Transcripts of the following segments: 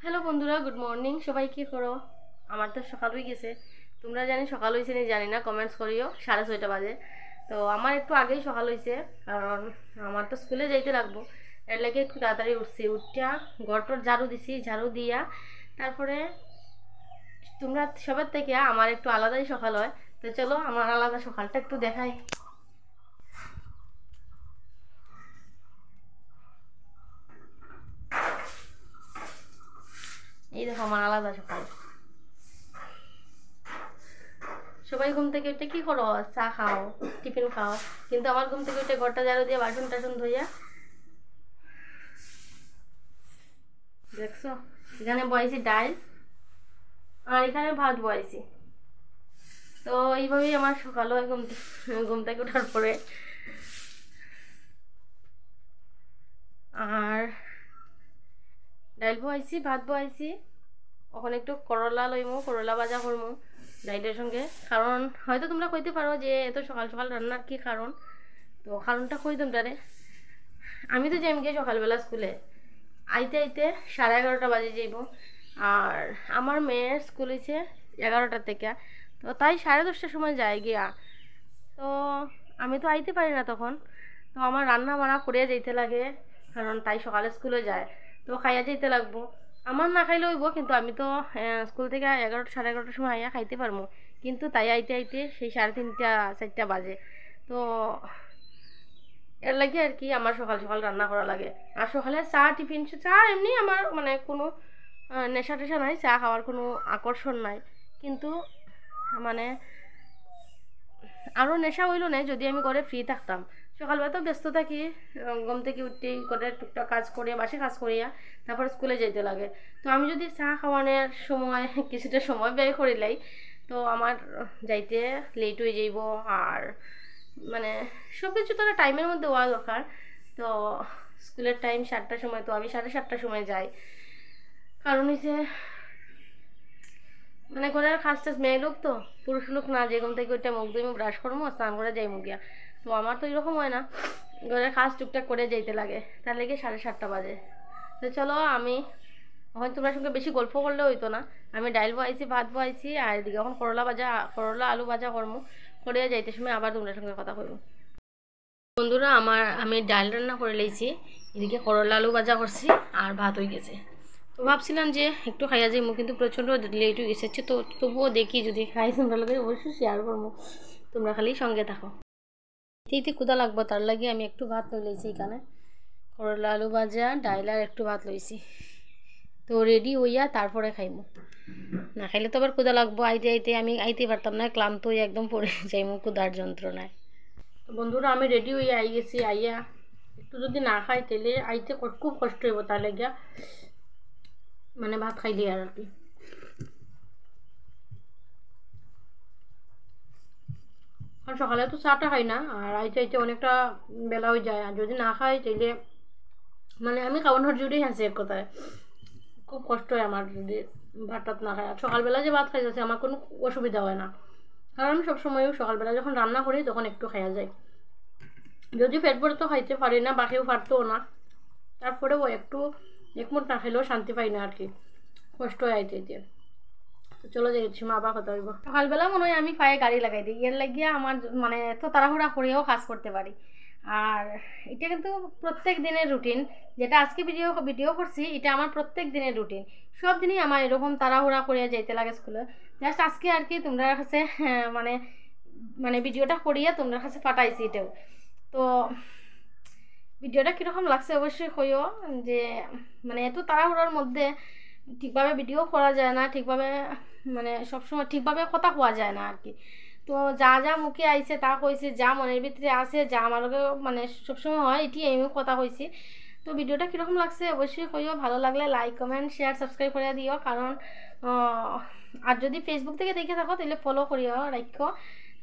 Hello বন্ধুরা, good morning. সবাই কি করো? আমার তো সকাল হয়ে গেছে। তোমরা জানি সকাল হয়েছে নি জানি না, কমেন্টস করিও। 6:30 বাজে। তো আমার একটু আগেই সকাল হয়েছে, কারণ আমার তো স্কুলে যাইতে লাগবো। এর লাগে একটু তাড়াতাড়ি উঠছি। উঠিয়া ঘরটর ঝাড়ু দিছি, ঝাড়ু দিয়া তারপরে তোমরা সবার থেকে আমার একটু আলাদাই সকাল হয়। তো চলো আমার আলাদা সকালটা একটু দেখাই। এই দেখো আমার আলাদা সকাল। সবাই ঘুম থেকে উঠে কি করো? চা খাও, টিফিন খাও। কিন্তু আমার ঘুম থেকে উঠে ঘরটা ঝাড়ু দিয়ে বাসন টাসন ধুইয়া, দেখছো এখানে বয়েছি ডাল আর এখানে ভাত বয়েছি। তো এইভাবেই আমার সকাল হয় ঘুম থেকে ওঠার পরে। আর ডাল বয়েছি, ভাত বয়েছি। ওখানে একটু করলা লইমু, করলা ভাজা করমু ডাইলের সঙ্গে। কারণ হয়তো তোমরা কইতে পারো যে এত সকাল সকাল রান্নার কি কারণ। তো কারণটা কই তোমরা। আমি তো যাইম গিয়ে সকালবেলা স্কুলে, আইতে আইতে 11:30 বাজে যাইব। আর আমার মেয়ের স্কুল হয়েছে 11টার থেকে। তো তাই 10:30টার সময় যায় গিয়া। তো আমি তো আইতে পারি না তখন। তো আমার রান্না বান্না করে যাইতে লাগে, কারণ তাই সকালে স্কুলে যায়। তো খাইয়া যাইতে লাগবো। আমার না খাইলে হইব, কিন্তু আমি তো স্কুল থেকে 11টা 11:30টার সময় আইয়া খাইতে পারবো। কিন্তু তাই আইতে আইতে সেই 3:30 4টা বাজে। তো এর লাগে আর কি আমার সকাল সকাল রান্না করা লাগে। আর সকালে চা টিফিন, চা এমনি আমার মানে কোনো নেশা টেশা নাই, চা খাওয়ার কোনো আকর্ষণ নাই। কিন্তু মানে আরও নেশা হইল না যদি আমি ঘরে ফ্রি থাকতাম। সকালবেলা তো ব্যস্ত থাকি, ঘুম থেকে উঠতেই করে টুকটাক কাজ করিয়া, বাসি কাজ করিয়া তারপর স্কুলে যেতে লাগে। তো আমি যদি চা খাওয়ানোর সময় কিছুটা সময় ব্যয় করিলাই, তো আমার যাইতে লেট হয়ে যাইব। আর মানে সব কিছু তো টাইমের মধ্যে হওয়া দরকার। তো স্কুলের টাইম 7টার সময়, তো আমি 7:30টার সময় যাই। কারণ হচ্ছে মানে ঘরের কাজ টাজ মেয়ে লোক তো, পুরুষ লোক না যে ঘুম থেকে ওইটা মুখ ধুই ব্রাশ করবো স্নান করে যাই মুখ গিয়া। তো আমার তো এরকম হয় না, ঘরের কাজ টুকটাক করে যাইতে লাগে। তার লেগে 7:30 বাজে। তো চলো আমি এখন তোমার সঙ্গে বেশি গল্প করলে হইতো না। আমি ডাইল বয়াইছি, ভাত বয়াইছি, আর এদিকে এখন করলা আলু ভাজা করবো। করে যাইতে সময় আবার তোমার সঙ্গে কথা কইব। বন্ধুরা, আমি ডাল রান্না করে লইছি, এদিকে করলা আলু ভাজা করছি, আর ভাত হয়ে গেছে। তো ভাবছিলাম যে একটু খাইয়া যাইমু, কিন্তু প্রচণ্ড লেট হয়ে গেছে। তো তবুও দেখি যদি খাই তোমরা লাগে অবশ্যই শেয়ার করবো। তোমরা খালি সঙ্গে থাকো। এইতে ক্ষুদা লাগবো, তার লাগে আমি একটু ভাত লই লইছি। এখানে করলা আলু ভাজা, ডাইল আর একটু ভাত লইছি। তো রেডি হইয়া তারপরে খাইমু। না খাইলে তো আবার ক্ষুদা লাগবো। আইতে আইতে আমি আইতে পারতাম না, ক্লান্ত হয়ে একদম পড়ে যাইমু ক্ষুদার যন্ত্রণায়। তো বন্ধুরা, আমি রেডি হয়ে আই গেছি। আইয়া একটু যদি না খাই তাহলে আইতে খুব কষ্ট হইব। তার লেগিয়া মানে ভাত খাইলি আর কি। কারণ সকালে তো চাটা খাই না, আর আইতে আইতে অনেকটা বেলা হয়ে যায়। আর যদি না খাই তাইলে মানে আমি খাওয়ানোর জুড়েই আছে এক কথায়। খুব কষ্ট হয় আমার যদি ভাত টাত না খাই। আর সকালবেলা যে ভাত খাই যাচ্ছে আমার কোনো অসুবিধা হয় না, কারণ আমি সবসময়ও সকালবেলা যখন রান্না করি তখন একটু খাইয়া যায়। যদি পেট ভরে তো খাইতে পারি না, বা কেউ পারতেও না, তারপরেও একটু একমুট না খেলেও শান্তি পাই না আর কি। কষ্ট হয়ে আইতে আইতে। তো চলো যাইছি, মা আবার কথা হইব। সকালবেলা মনে হয় আমি পায়ে গাড়ি লাগাই দিই, এর লাগিয়া আমার মানে এত তাড়াহুড়া করেও কাজ করতে পারি। আর এটা কিন্তু প্রত্যেক দিনের রুটিন। যেটা আজকে ভিডিও করছি, এটা আমার প্রত্যেক দিনের রুটিন। সব দিনই আমার এরকম তাড়াহুড়া করে যাইতে লাগে স্কুলে। জাস্ট আজকে আর কি তোমরা কাছে মানে মানে ভিডিওটা করিয়া তোমরা কাছে পাঠাইছি এটাও। তো ভিডিওটা কীরকম লাগছে অবশ্যই কইও। যে মানে এত তাড়াহুড়োর মধ্যে ঠিকভাবে ভিডিও করা যায় না, ঠিকভাবে মানে সবসময় ঠিকভাবে কথা কোয়া যায় না আর কি। তো যা যা মুখে আইছে তা কইছি, যা মনের ভিতরে আছে, যা আমার মানে সবসময় হয় এটি আমি কথা কইছি। তো ভিডিওটা কীরকম লাগছে অবশ্যই কইও। ভালো লাগলে লাইক কমেন্ট শেয়ার সাবস্ক্রাইব করে দিও। কারণ আর যদি ফেসবুক থেকে দেখে থাকো তাহলে ফলো করিও রাখো।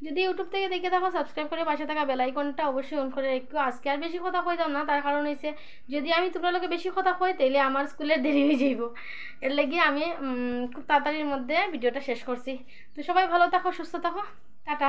যদি ইউটিউব থেকে দেখে থাকো সাবস্ক্রাইব করে পাশে থাকা বেল আইকনটা অবশ্যই অন করে রাখো। আজকে আর বেশি কথা কইতাম না, তার কারণ হয়েছে যদি আমি তোমরা লোকে বেশি কথা কই তাইলে আমার স্কুলের দেরি হয়ে যাইব। এর লাগিয়ে আমি খুব তাড়াতাড়ির মধ্যে ভিডিওটা শেষ করছি। তো সবাই ভালো থাকো, সুস্থ থাকো, টাটা।